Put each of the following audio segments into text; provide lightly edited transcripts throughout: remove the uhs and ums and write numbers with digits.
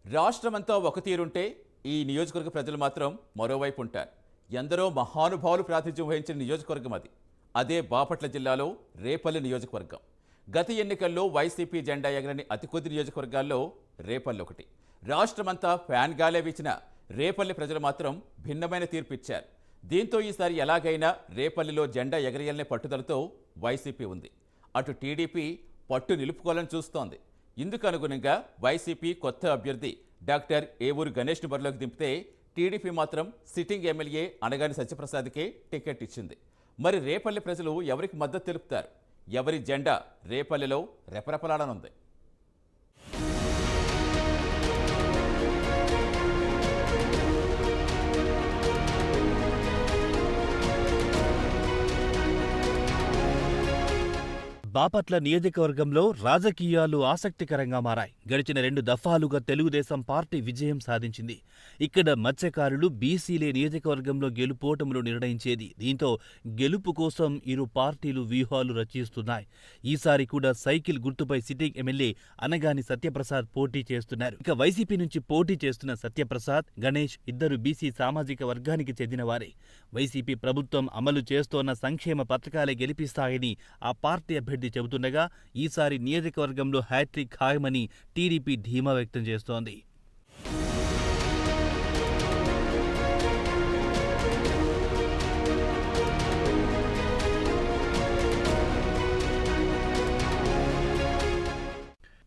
రాష్ట్రమంతా ఒక తీరుంటే ఈ నియోజకవర్గ ప్రజలు మాత్రం మరోవైపు ఉంటారు. ఎందరో మహానుభావులు ప్రాతినిధ్యం వహించిన నియోజకవర్గం అది. అదే బాపట్ల జిల్లాలో రేపల్లి నియోజకవర్గం. గత ఎన్నికల్లో వైసీపీ జెండా ఎగరని అతి కొద్ది నియోజకవర్గాల్లో రేపల్లి ఒకటి. రాష్ట్రమంతా ఫ్యాన్ గాలే వీచిన రేపల్లి ప్రజలు మాత్రం భిన్నమైన తీర్పు ఇచ్చారు. దీంతో ఈసారి ఎలాగైనా రేపల్లిలో జెండా ఎగరేయాలనే పట్టుదలతో వైసీపీ ఉంది. అటు టీడీపీ పట్టు నిలుపుకోవాలని చూస్తోంది. ఇందుకు అనుగుణంగా వైసీపీ కొత్త అభ్యర్థి డాక్టర్ ఏవూరు గణేష్ను బరిలోకి దింపితే టీడీపీ మాత్రం సిట్టింగ్ ఎమ్మెల్యే అనగాని సత్యప్రసాద్కే టికెట్ ఇచ్చింది. మరి రేపల్లి ప్రజలు ఎవరికి మద్దతు తెలుపుతారు? ఎవరి జెండా రేపల్లిలో రెపరెపలాడనుంది? బాపట్ల నియోజకవర్గంలో రాజకీయాలు ఆసక్తికరంగా మారాయి. గడిచిన 2 దఫాలుగా తెలుగుదేశం పార్టీ విజయం సాధించింది. ఇక్కడ మత్స్యకారులు బీసీలే నియోజకవర్గంలో గెలుపోటములు నిర్ణయించేది. దీంతో గెలుపు కోసం ఇరు పార్టీలు వ్యూహాలు రచిస్తున్నాయి. ఈసారి కూడా సైకిల్ గుర్తుపై సిట్టింగ్ ఎమ్మెల్యే అనగాని సత్యప్రసాద్ పోటీ చేస్తున్నారు. ఇక వైసీపీ నుంచి పోటీ చేస్తున్న సత్యప్రసాద్, గణేష్ ఇద్దరు బీసీ సామాజిక వర్గానికి చెందినవారే. వైసీపీ ప్రభుత్వం అమలు చేస్తోన్న సంక్షేమ పథకాలే గెలిపిస్తాయని ఆ పార్టీ అభ్యర్థి చెబుతుండగా ఈసారి నియోజకవర్గంలో హ్యాట్రిక్ ఖాయమని టీడీపీ ధీమా వ్యక్తం చేస్తోంది.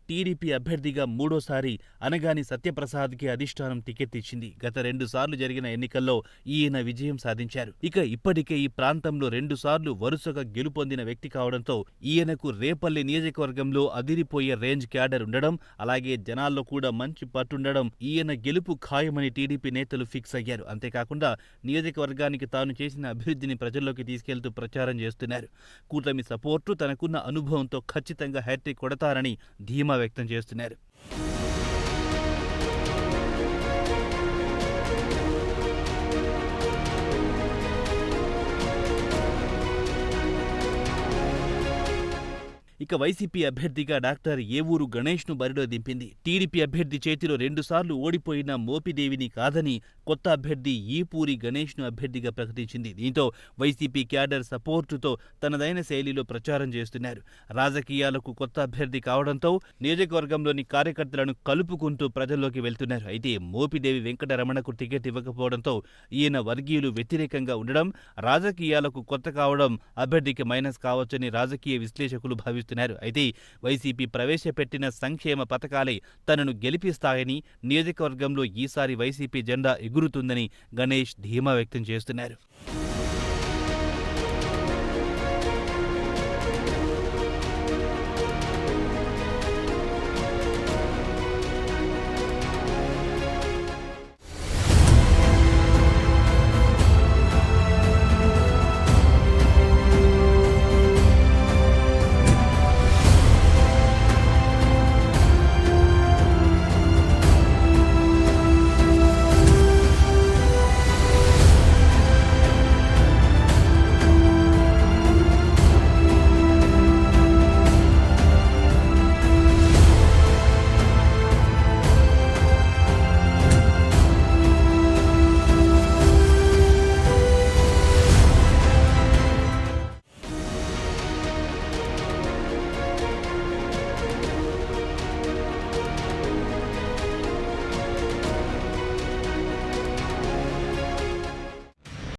టీడీపీ అభ్యర్థిగా మూడోసారి అనగాని సత్యప్రసాద్కి అధిష్టానం టికెట్ ఇచ్చింది. గత 2 సార్లు జరిగిన ఎన్నికల్లో ఈయన విజయం సాధించారు. ఇక ఇప్పటికే ఈ ప్రాంతంలో 2 సార్లు వరుసగా గెలుపొందిన వ్యక్తి కావడంతో ఈయనకు రేపల్లి నియోజకవర్గంలో అదిరిపోయే రేంజ్ క్యాడర్ ఉండడం, అలాగే జనాల్లో కూడా మంచి పట్టుండడం ఈయన గెలుపు ఖాయమని టీడీపీ నేతలు ఫిక్స్ అయ్యారు. అంతేకాకుండా నియోజకవర్గానికి తాను చేసిన అభివృద్ధిని ప్రజల్లోకి తీసుకెళ్తూ ప్రచారం చేస్తున్నారు. కూటమి సపోర్టు, తనకున్న అనుభవంతో ఖచ్చితంగా హ్యాట్రిక్ కొడతారని ధీమా వ్యక్తం చేస్తున్నారు. ఇక వైసీపీ అభ్యర్థిగా డాక్టర్ ఏవూరు గణేష్ను బరిలో దింపింది. టీడీపీ అభ్యర్థి చేతిలో 2 సార్లు ఓడిపోయిన మోపిదేవిని కాదని కొత్త అభ్యర్థి ఈపూరి గణేష్ను అభ్యర్థిగా ప్రకటించింది. దీంతో వైసీపీ క్యాడర్ సపోర్టుతో తనదైన శైలిలో ప్రచారం చేస్తున్నారు. రాజకీయాలకు కొత్త అభ్యర్థి కావడంతో నియోజకవర్గంలోని కార్యకర్తలను కలుపుకుంటూ ప్రజల్లోకి వెళ్తున్నారు. అయితే మోపిదేవి వెంకటరమణకు టికెట్ ఇవ్వకపోవడంతో ఈయన వర్గీయులు వ్యతిరేకంగా ఉండడం, రాజకీయాలకు కొత్త కావడం అభ్యర్థికి మైనస్ కావచ్చని రాజకీయ విశ్లేషకులు భావిస్తున్నారు. అయితే వైసీపీ ప్రవేశపెట్టిన సంక్షేమ పథకాలే తనను గెలిపిస్తాయని, నియోజకవర్గంలో ఈసారి వైసీపీ జెండా ఎగురుతుందని గణేష్ ధీమా వ్యక్తం చేస్తున్నారు.